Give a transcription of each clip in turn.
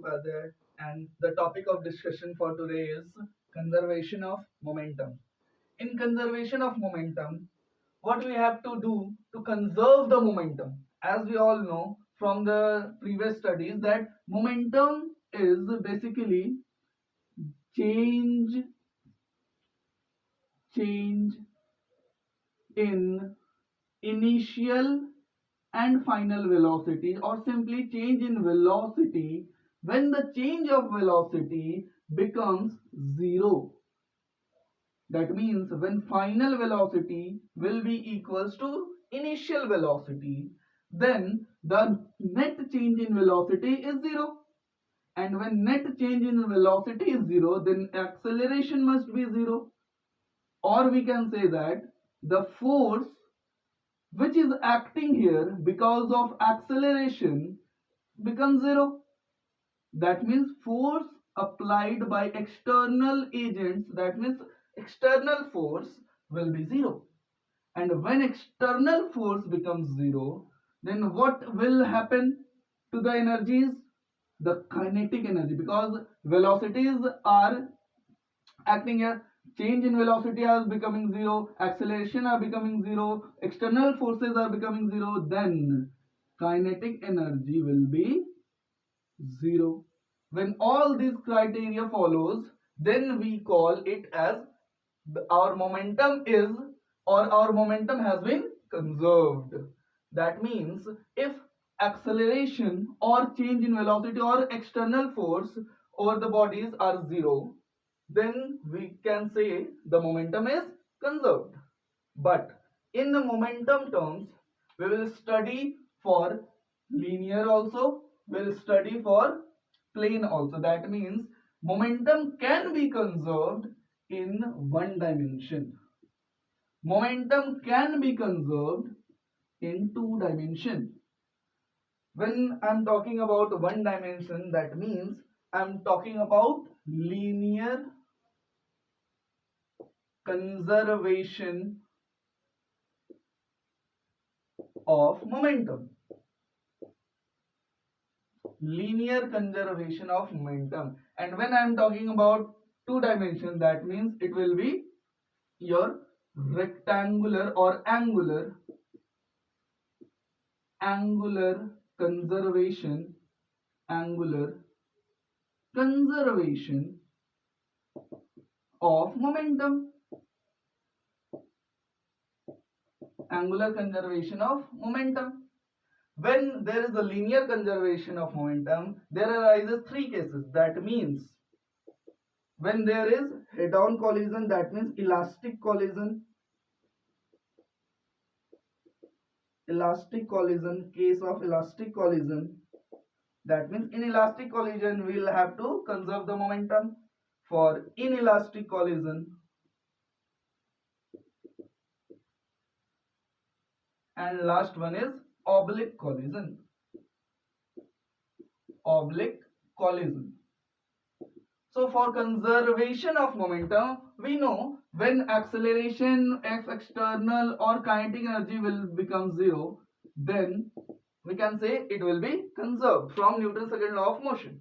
Upadhyay, and the topic of discussion for today is conservation of momentum. In conservation of momentum, what we have to do to conserve the momentum? As we all know from the previous studies that momentum is basically change change in initial and final velocity, or simply change in velocity when the change of velocity becomes zero. That means when final velocity will be equals to initial velocity, then the net change in velocity is zero. And when net change in velocity is zero, then acceleration must be zero. Or we can say that the force which is acting here because of acceleration becomes zero. That means force applied by external agents, that means external force will be zero. And when external force becomes zero, then what will happen to the energies? The kinetic energy, because velocities are acting here, change in velocity are becoming zero, acceleration are becoming zero, external forces are becoming zero, then kinetic energy will be zero. When all these criteria follows, then we call it as our momentum is, or our momentum has been conserved. That means if acceleration or change in velocity or external force over the bodies are zero, then we can say the momentum is conserved. But in the momentum terms, we will study for linear also, we will study for plane also. That means momentum can be conserved in one dimension. Momentum can be conserved in two dimension. When I'm talking about one dimension, that means I'm talking about linear conservation of momentum. Linear conservation of momentum. And when I am talking about two dimensions, that means it will be your rectangular or angular conservation of momentum. Angular conservation of momentum. When there is a linear conservation of momentum, there arises three cases. That means when there is head-on collision, that means elastic collision, case of elastic collision, that means in elastic collision we will have to conserve the momentum. For inelastic collision, and last one is oblique collision. So for conservation of momentum, we know when acceleration f external or kinetic energy will become zero, then we can say it will be conserved from Newton's second law of motion.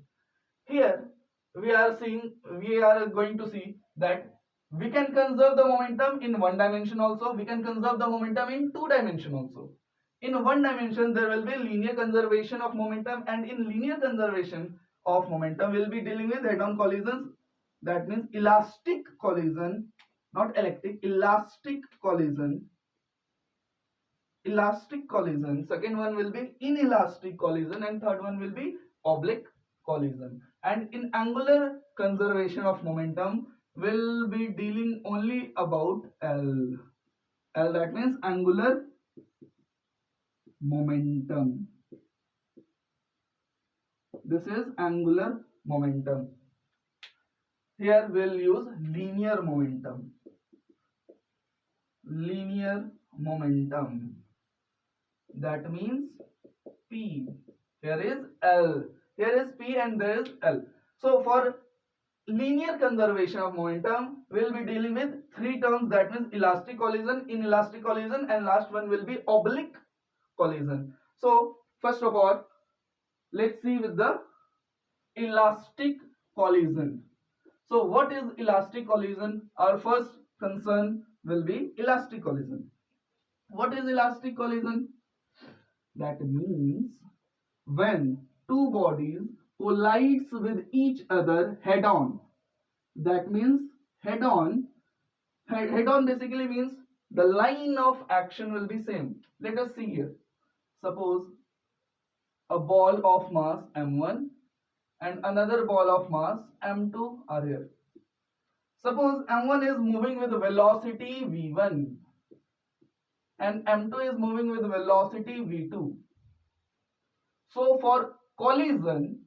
Here we are going to see that we can conserve the momentum in one dimension also, we can conserve the momentum in two dimension also. In one dimension there will be linear conservation of momentum, and in linear conservation of momentum we'll be dealing with head-on collisions, that means elastic collision, not electric, elastic collision. Second one will be inelastic collision, and third one will be oblique collision. And in angular conservation of momentum we'll be dealing only about L, that means angular momentum. This is angular momentum. Here we'll use linear momentum. That means P. Here is L. Here is P and there is L. So for linear conservation of momentum, we'll be dealing with three terms, that means elastic collision, inelastic collision, and last one will be oblique collision. So first of all, let's see with the elastic collision. So what is elastic collision? Our first concern will be elastic collision. What is elastic collision? That means when two bodies collides with each other head on. That means head on. Head on basically means the line of action will be same. Let us see here. Suppose a ball of mass m1 and another ball of mass m2 are here. Suppose m1 is moving with velocity v1 and m2 is moving with velocity v2. So for collision,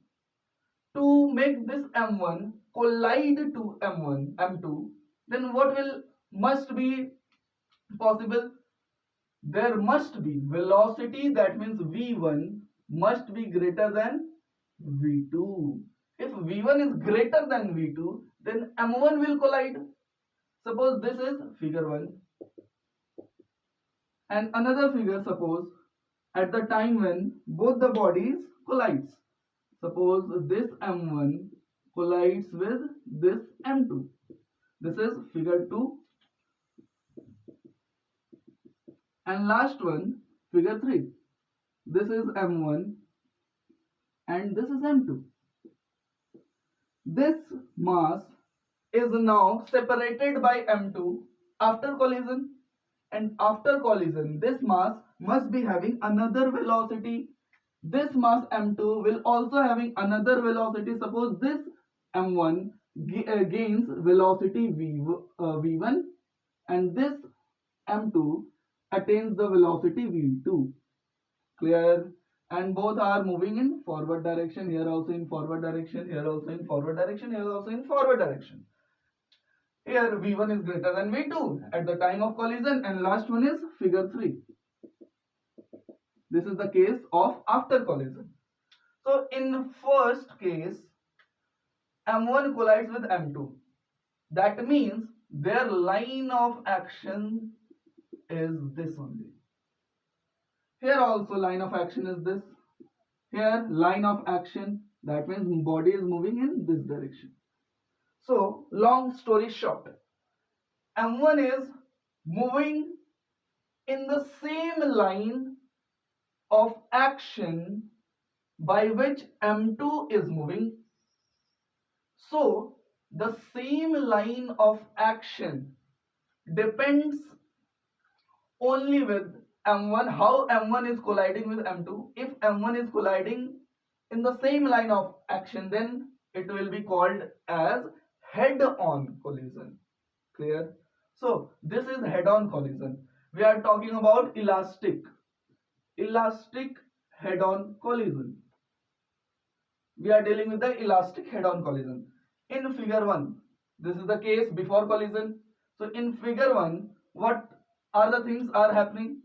to make this m1 collide to m2, then what will must be possible? There must be velocity, that means v1 must be greater than v2. If v1 is greater than v2, then m1 will collide. Suppose this is figure 1 and another figure, suppose at the time when both the bodies collides. Suppose this m1 collides with this m2. This is figure 2 and last one figure 3. This is m1 and this is m2. This mass is now separated by m2 after collision, and after collision this mass must be having another velocity. This mass m2 will also having another velocity. Suppose this m1 gains velocity v1 and this m2 attains the velocity v2. Clear? And both are moving in forward direction. Here also in forward direction, here also in forward direction, here also in forward direction. Here v1 is greater than v2 at the time of collision, and last one is figure 3. This is the case of after collision. So in first case, m1 collides with m2. That means their line of action is this only. Here also line of action is this. Here line of action, that means body is moving in this direction. So long story short, m1 is moving in the same line of action by which m2 is moving. So the same line of action depends only with m1, how m1 is colliding with m2. If m1 is colliding in the same line of action, then it will be called as head-on collision. Clear? So this is head-on collision. We are talking about elastic head-on collision. We are dealing with the elastic head-on collision. In figure 1, this is the case before collision. So in figure 1, what are the things are happening?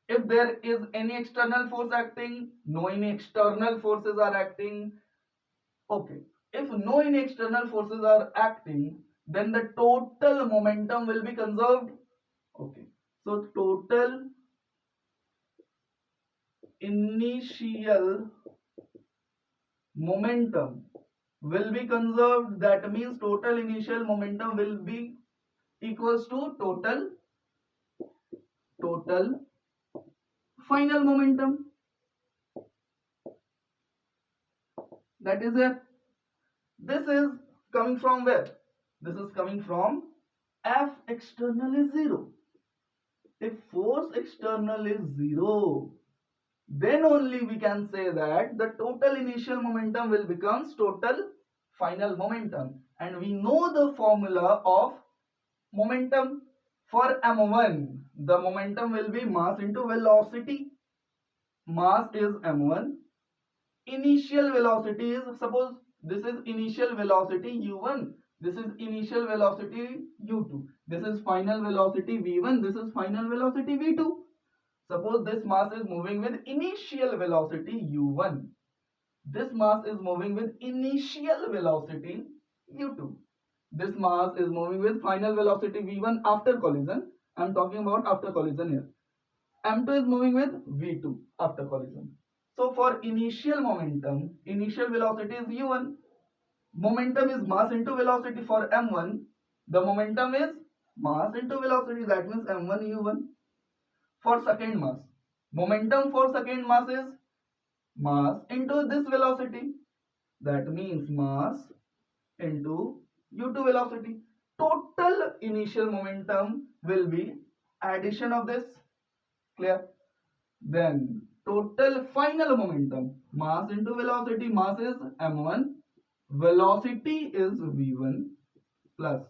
If there is any external force acting, no any external forces are acting. Okay. If no any external forces are acting, then the total momentum will be conserved. Okay. So total initial momentum will be conserved. That means total initial momentum will be equals to total final momentum. That is it. This is coming from where? This is coming from F external is 0. If force external is 0, then only we can say that the total initial momentum will become total final momentum. And we know the formula of momentum. For m1, the momentum will be mass into velocity. Mass is m1. Initial velocity is, suppose this is initial velocity u1, this is initial velocity u2, this is final velocity v1, this is final velocity v2. Suppose this mass is moving with initial velocity u1, this mass is moving with initial velocity u2, this mass is moving with final velocity v1 after collision. I am talking about after collision here. m2 is moving with v2 after collision. So for initial momentum, initial velocity is u1, momentum is mass into velocity for m1. The momentum is mass into velocity, that means m1 u1. For second mass, momentum for second mass is mass into this velocity, that means mass into u2 velocity. Total initial momentum will be addition of this. Clear? Then total final momentum, mass into velocity, mass is m1, velocity is v1 plus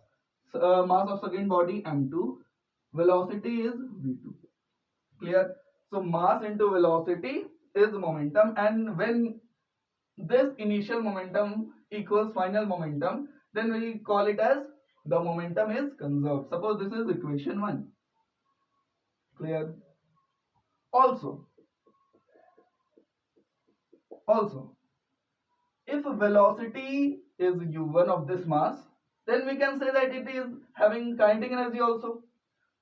mass of second body m2, velocity is v2. Clear? So mass into velocity is momentum, and when this initial momentum equals final momentum, then we call it as the momentum is conserved. Suppose this is equation 1. Clear? Also, also, if velocity is u1 of this mass, then we can say that it is having kinetic energy also.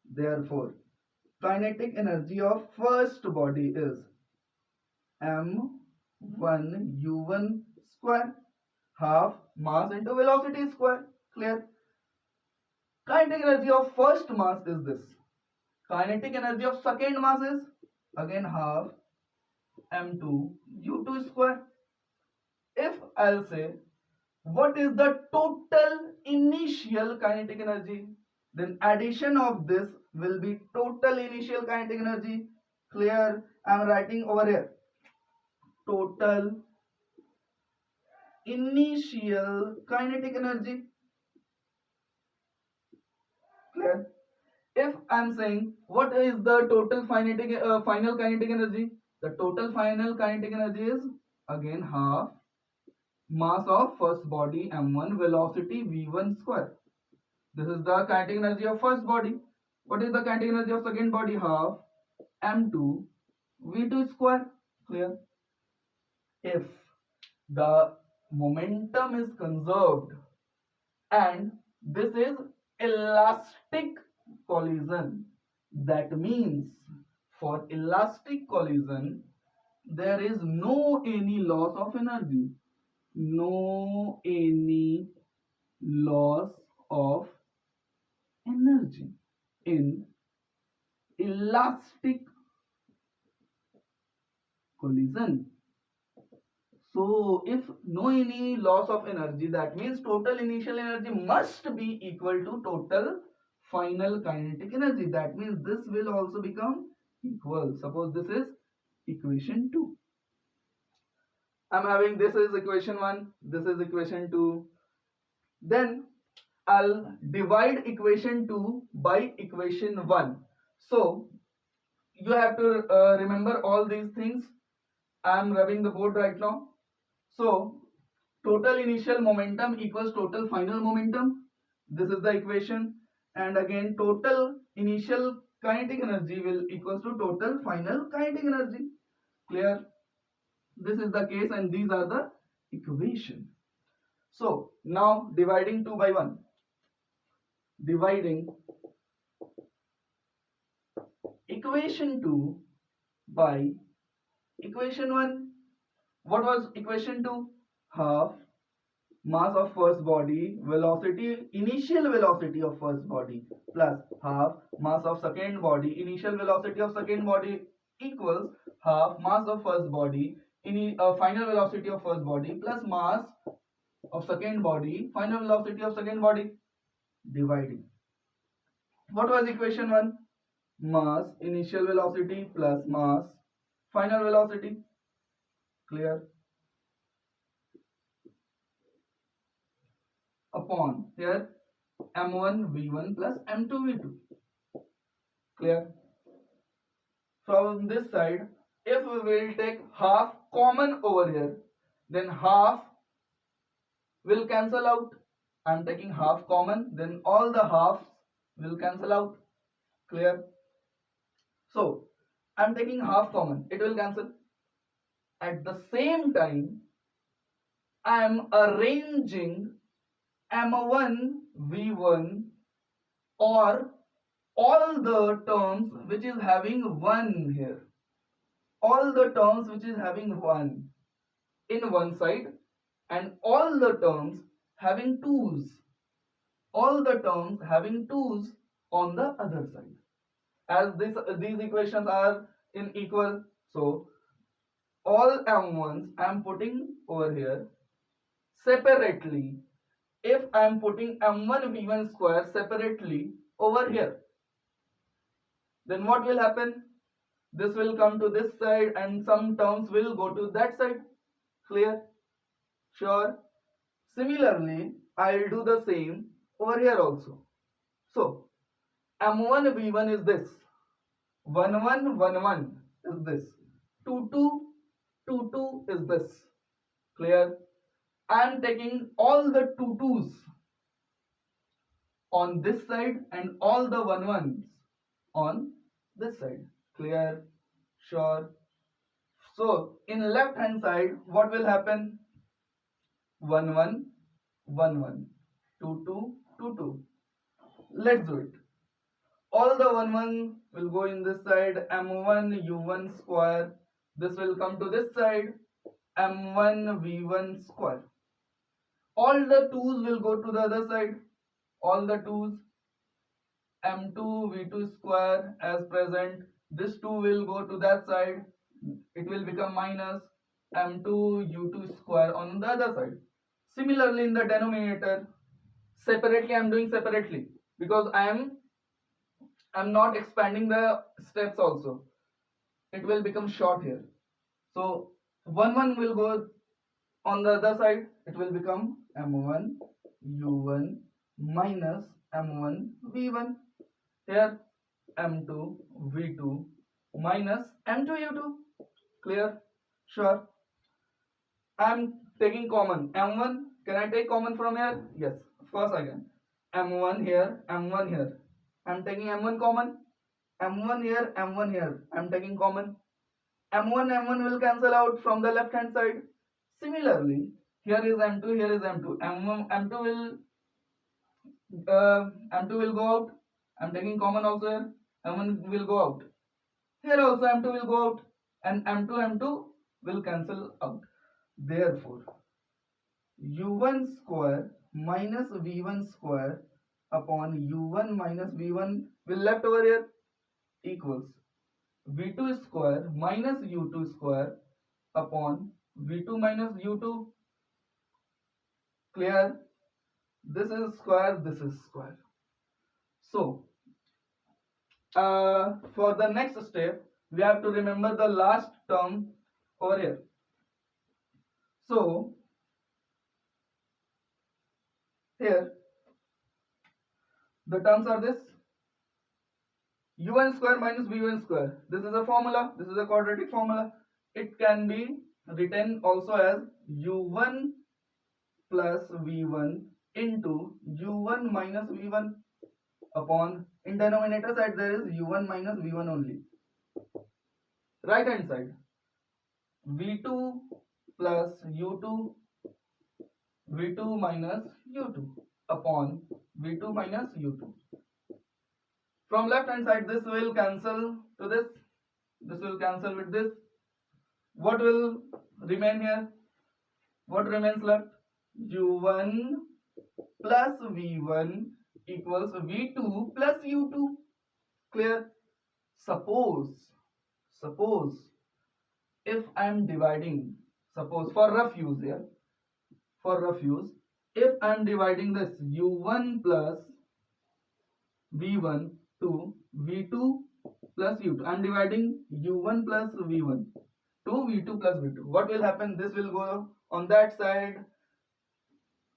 Therefore, kinetic energy of first body is m1 u1 square, half mass into velocity square. Clear? Kinetic energy of first mass is this. Kinetic energy of second mass is again half m2 u2 square. If I'll say what is the total initial kinetic energy, then addition of this will be total initial kinetic energy. Clear? I'm writing over here total initial kinetic energy. Clear? If I'm saying what is the total final kinetic energy, the total final kinetic energy is again half mass of first body m1, velocity v1 square. This is the kinetic energy of first body. What is the kinetic energy of second body? Half m2 v2 square. Clear? If the momentum is conserved and this is elastic collision, that means for elastic collision there is no any loss of energy, no any loss of energy in elastic collision. So if no any loss of energy, that means total initial energy must be equal to total final kinetic energy. That means this will also become equal. Suppose this is equation 2. I'm having this is equation 1, this is equation 2. Then I'll divide equation 2 by equation 1. So you have to remember all these things. I'm rubbing the board right now. So total initial momentum equals total final momentum. This is the equation. And again total initial kinetic energy will equals to total final kinetic energy. Clear? This is the case and these are the equation. So now dividing 2 by 1. Dividing equation 2 by equation 1. What was equation 2? Half mass of first body, velocity, initial velocity of first body plus half mass of second body, initial velocity of second body equals half mass of first body, final velocity of first body plus mass of second body, final velocity of second body. Dividing. What was equation 1? Mass, initial velocity plus mass, final velocity. Clear? Upon here m1 v1 plus m2 v2. Clear? From this side, if we will take half common over here, then half will cancel out. I'm taking half common, then all the halves will cancel out. Clear? So I'm taking half common, it will cancel. At the same time, I am arranging m1 v1 or all the terms which is having 1 here, all the terms which is having 1 in one side, and all the terms having 2's, all the terms having 2's on the other side. As these equations are in equal, so all m1's I am putting over here separately. If I am putting m1 v1 square separately over here, then what will happen? This will come to this side and some terms will go to that side. Clear? Sure. Similarly, I'll do the same over here also. So m1 v1 is this, 1 1 1 1 is this, 2 2 2 2 is this. Clear? I am taking all the 2 2's on this side and all the 1 1's on this side. Clear? Sure. So in left hand side, what will happen? 1 1 1 1 2 2 2 2. Let's do it. All the 1 1 will go in this side, m1 u1 square. This will come to this side, m1 v1 square. All the 2's will go to the other side, all the 2's, m2 v2 square as present. This 2 will go to that side, it will become minus m2 u2 square on the other side. Similarly in the denominator, separately I am doing separately because I'm not expanding the steps also. It will become short here. So 1 1 will go on the other side. It will become m1 u1 minus m1 v1. Here m2 v2 minus m2 u2. Clear? Sure. I am taking common m1. Can I take common from here? Yes, of course I can. m1 here, m1 here. I am taking m1 common. m1 here, m1 here. I am taking common. m1 will cancel out from the left hand side. Similarly, here is m2, here is m2. m2 will go out. I am taking common also here. m1 will go out. Here also m2 will go out, and m2 will cancel out. Therefore, u1 square minus v1 square upon u1 minus v1 will left over here equals v2 square minus u2 square upon v2 minus u2. Clear? This is square, this is square. So for the next step, we have to remember the last term over here. So here the terms are this, u1 square minus v1 square. This is a formula, this is a quadratic formula. It can be written also as u1 plus v1 into u1 minus v1 upon, in denominator side there is u1 minus v1 only. Right hand side, v2 plus u2, v2 minus u2 upon v2 minus u2. From left hand side, this will cancel to this will cancel with this. What will remain here? What remains left? u1 plus v1 equals v2 plus u2. Clear? Suppose if I am dividing, suppose for rough use here, for rough use, if I am dividing this u1 plus v1 to v2 plus u2, I am dividing u1 plus v1 to v2 plus v2. What will happen? This will go on that side,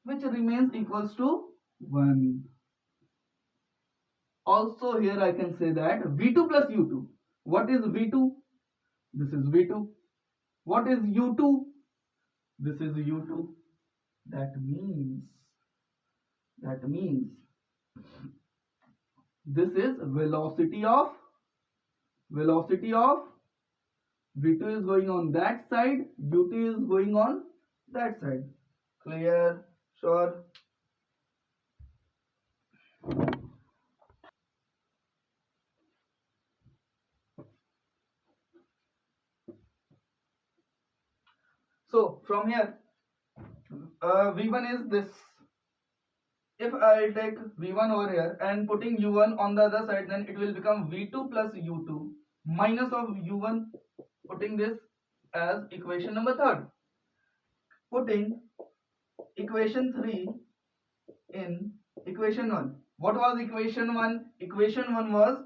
which remains equals to 1. Also here I can say that v2 plus u2. What is v2? This is v2. What is u2? This is u2. That means this is velocity of v2 is going on that side, u2 is going on that side. Clear? Sure. So from here v1 is this. If I'll take v1 over here and putting u1 on the other side, then it will become v2 plus u2 minus of u1, putting this as equation number third. Putting equation 3 in equation 1. What was equation 1? Equation 1 was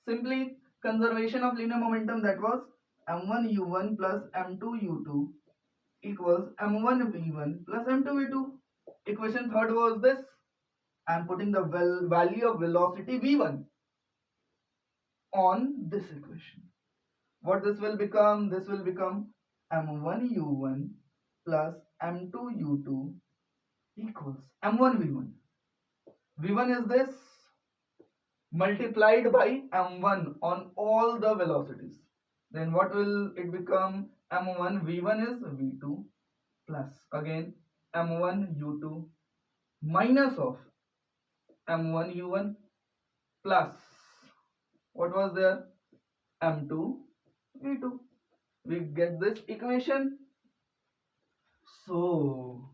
simply conservation of linear momentum, that was m1 u1 plus m2 u2 equals m1 v1 plus m2 v2. Equation third was this. I am putting the value of velocity v1 on this equation. What this will become? This will become m1 u1 plus m2 u2 equals m1 v1. v1 is this multiplied by m1 on all the velocities. Then what will it become? m1 v1 is v2 plus again m1 u2 minus of m1 u1 plus what was there? m2 v2. We get this equation. So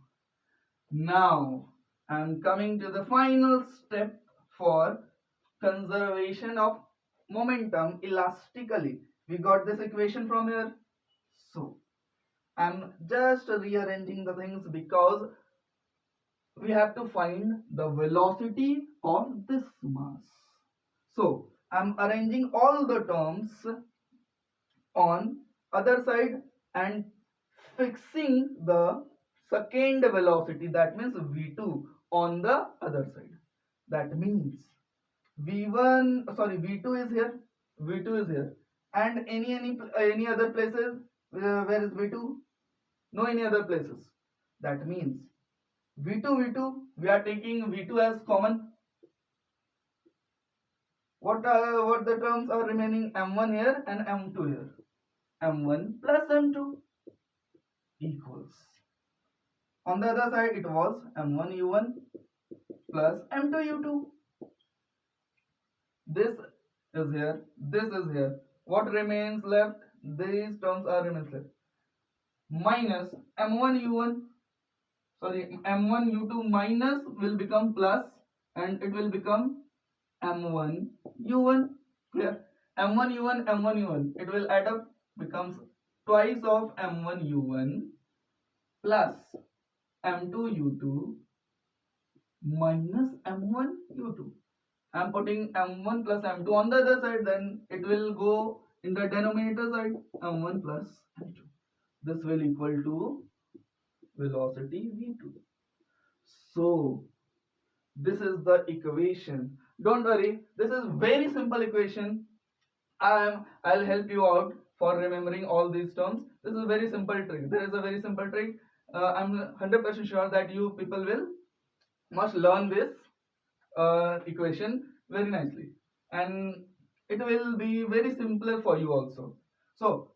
now I am coming to the final step for conservation of momentum elastically. We got this equation from here. So I am just rearranging the things because we have to find the velocity of this mass. So I am arranging all the terms on other side and fixing the second velocity, that means v2, on the other side. That means v2 is here, v2 is here, and any other places where is v2? No, any other places. That means v2 we are taking v2 as common. What the terms are remaining? m1 here and m2 here. m1 plus m2 equals, on the other side it was m1 u1 plus m2 u2. This is here, this is here. What remains left? These terms are remains left. Minus m1 u1, m1 u2 minus will become plus, and it will become m1 u1. Clear? m1 u1, m1 u1, it will add up, becomes twice of m1 u1 plus m2 u2 minus m1 u2. I am putting m1 plus m2 on the other side, then it will go in the denominator side, m1 plus m2. This will equal to velocity v2. So this is the equation. Don't worry, this is very simple equation. I'll help you out for remembering all these terms. This is a very simple trick. There is a very simple trick. I'm 100% sure that you people will must learn this equation very nicely, and it will be very simpler for you also. So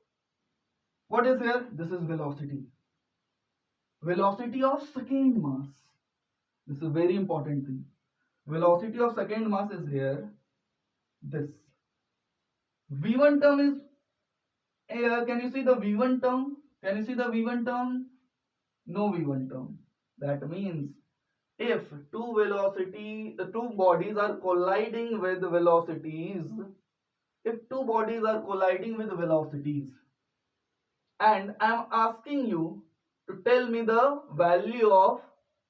what is here? This is velocity. Velocity of second mass. This is a very important thing. Velocity of second mass is here. This v1 term is can you see the v1 term? Can you see the v1 term? No v1 term. That means if the two bodies are colliding with velocities, and I am asking you to tell me the value of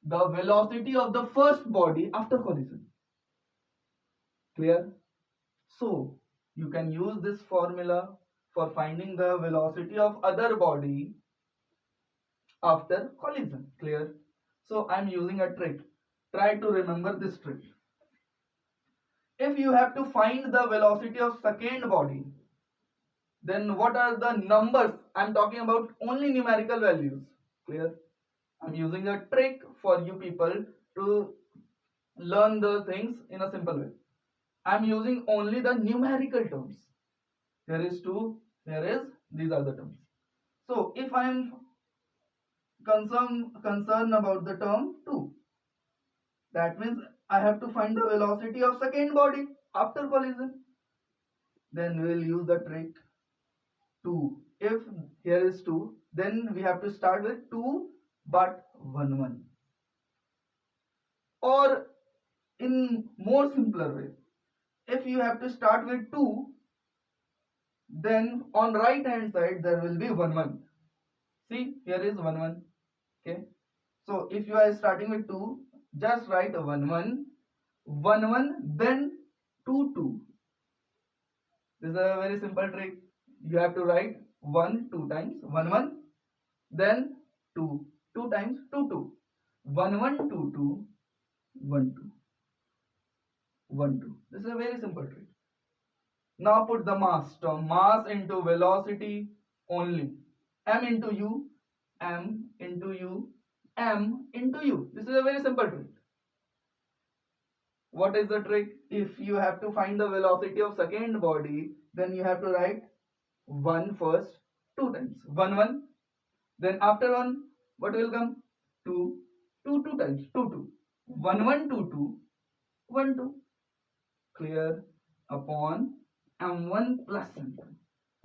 the velocity of the first body after collision. Clear? So you can use this formula for finding the velocity of other body after collision. Clear? So I am using a trick. Try to remember this trick. If you have to find the velocity of second body, then what are the numbers? I am talking about only numerical values. Clear? I am using a trick for you people to learn the things in a simple way. I am using only the numerical terms. Here is 2, here is these are the terms. So if I am concerned about the term 2, that means I have to find the velocity of second body after collision. Then we will use the trick 2. If here is 2, then we have to start with 2 but 1 1. Or in more simpler way, if you have to start with 2, then on right hand side there will be 1 1. See, here is 1 1. Okay, so if you are starting with 2, just write 1 1 1 1, then 2 2. This is a very simple trick. You have to write 1 2 times 1 1, then 2 2 times 2 2. 1 1 2 2 1 2 1 2. This is a very simple trick. Now put the mass term, mass into velocity only. M into u, m into u, m into u. This is a very simple trick. What is the trick? If you have to find the velocity of second body, then you have to write 1 first, 2 times. 1 1. Then after 1, what will come? 2. 2 2 times. 2 2. 1 1 2 2 1 2. Clear? Upon m1 plus m2.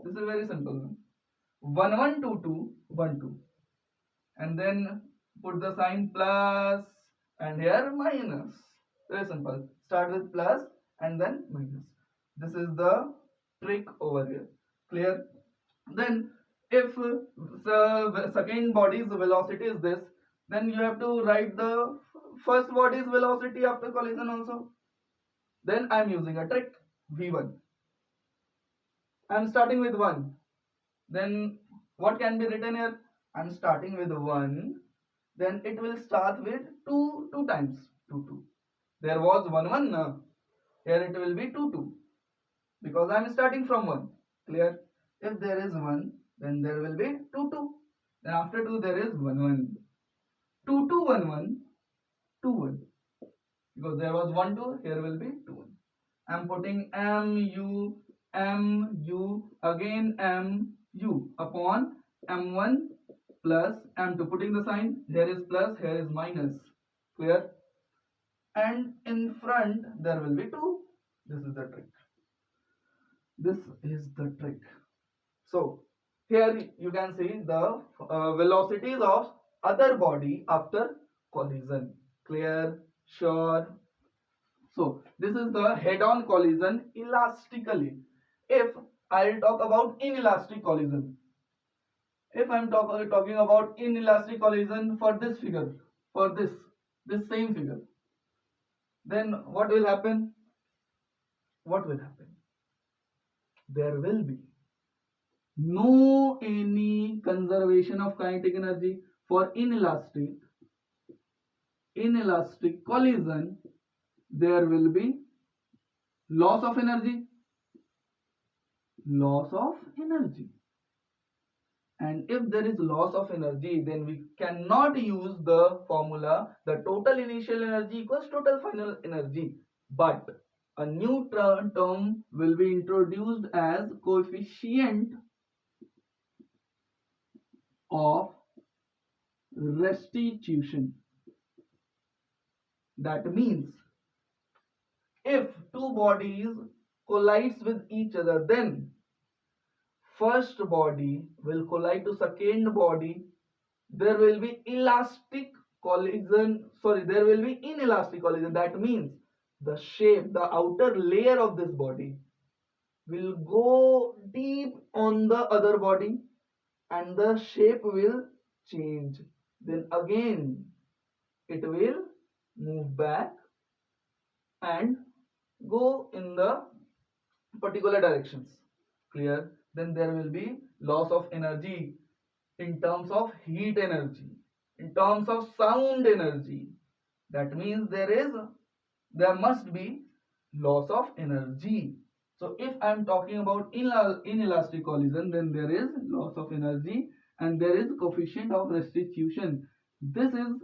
This is a very simple one. 1 1 2 2 1 2. And then put the sign plus and here minus. Very simple. Start with plus and then minus. This is the trick over here. Clear? Then if the second body's velocity is this, then you have to write the first body's velocity after collision also. Then I am using a trick, v1. I am starting with 1. Then what can be written here? I am starting with 1. Then it will start with 2 2 times. 2 2. There was 1 1 now. Here it will be 2 2. Because I am starting from 1. Clear? If there is 1, then there will be 2 2. Then after 2 there is 1 1. 2 2 1 1 2 1. Because there was 1 2, here will be 2 1. I am putting mu again mu upon m1 plus m2. Putting the sign, here is plus, here is minus. Clear? And in front there will be 2. This is the trick. This is the trick. So here you can see the velocities of other body after collision. Clear? Sure? So this is the head-on collision elastically. If I'll talk about inelastic collision, if I'm talking about inelastic collision for this figure, for this same figure, then what will happen? What will happen? There will be no any conservation of kinetic energy for inelastic collision. There will be loss of energy. And if there is loss of energy, then we cannot use the formula the total initial energy equals total final energy, but a new term will be introduced as coefficient of restitution. That means if two bodies collides with each other, then first body will collide to second body. There will be elastic collision. There will be inelastic collision. That means the shape, the outer layer of this body will go deep on the other body and the shape will change. Then again it will move back and go in the particular directions. Clear? Then there will be loss of energy in terms of heat energy, in terms of sound energy. That means there must be loss of energy. So if I am talking about inelastic collision, then there is loss of energy and there is coefficient of restitution. This is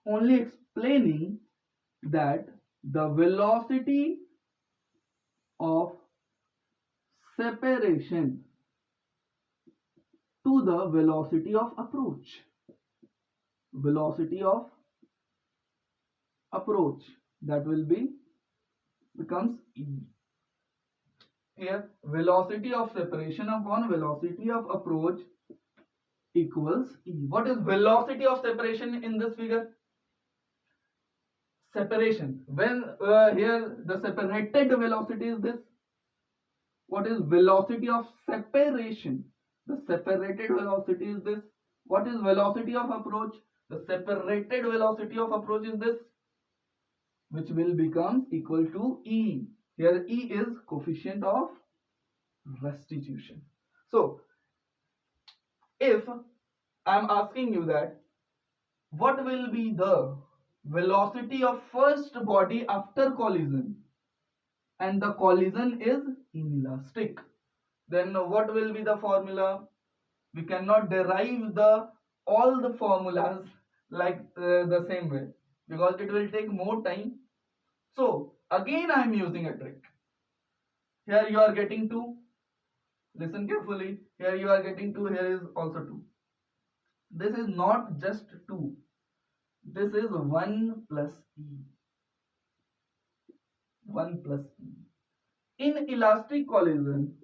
only explaining that the velocity of separation to the velocity of approach. That will becomes E. Here velocity of separation upon velocity of approach equals E. What is velocity of separation in this figure? separation. When here the separated velocity is this. What is velocity of separation? The separated velocity is this. What is velocity of approach? The separated velocity of approach is this, which will become equal to E. Here E is coefficient of restitution. So if I am asking you that what will be the velocity of first body after collision, and the collision is inelastic, then what will be the formula? We cannot derive the all the formulas like the same way, because it will take more time. So again I am using a trick. Here you are getting 2. Listen carefully. Here you are getting 2. Here is also 2. This is not just 2. This is 1 plus E. 1 plus E. In elastic collision,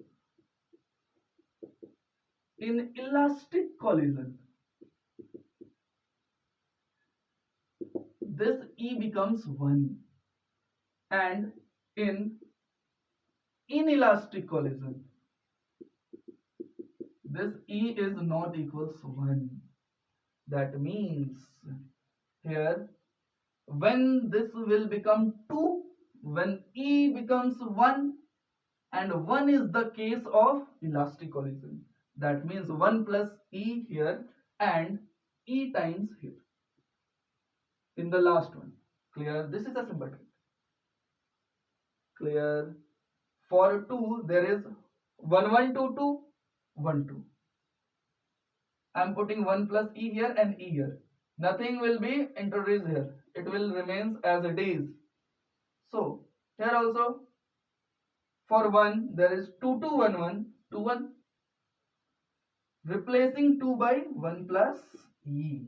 this E becomes 1, and in inelastic collision, this E is not equals 1. That means here when this will become 2, when E becomes 1, and 1 is the case of elastic collision. That means 1 plus E here and E times here in the last one. Clear? This is a simple trick. Clear? For 2 there is 1 1 2 2 1 2. I am putting 1 plus E here and E here. Nothing will be introduced here. It will remains as it is. So here also for 1 there is 2 2 1 1 2 1. Replacing 2 by 1 plus E.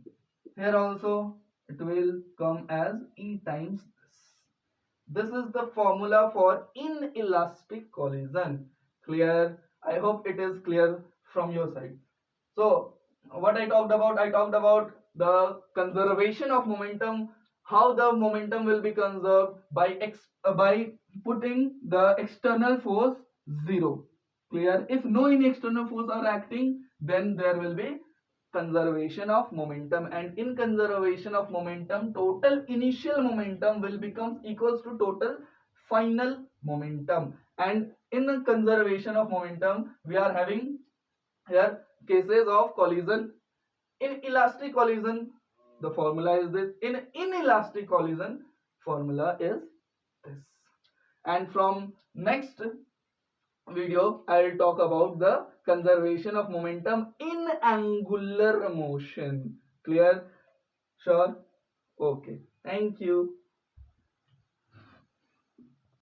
Here also it will come as E times this. This is the formula for inelastic collision. Clear? I hope it is clear from your side. So what I talked about the conservation of momentum, how the momentum will be conserved by putting the external force 0. Clear? If no any external force are acting, then there will be conservation of momentum, and in conservation of momentum, total initial momentum will become equals to total final momentum. And in the conservation of momentum, we are having here cases of collision. In elastic collision, the formula is this. In inelastic collision, formula is this. And from next video, I will talk about the conservation of momentum in angular motion. Clear? Sure? Okay. Thank you.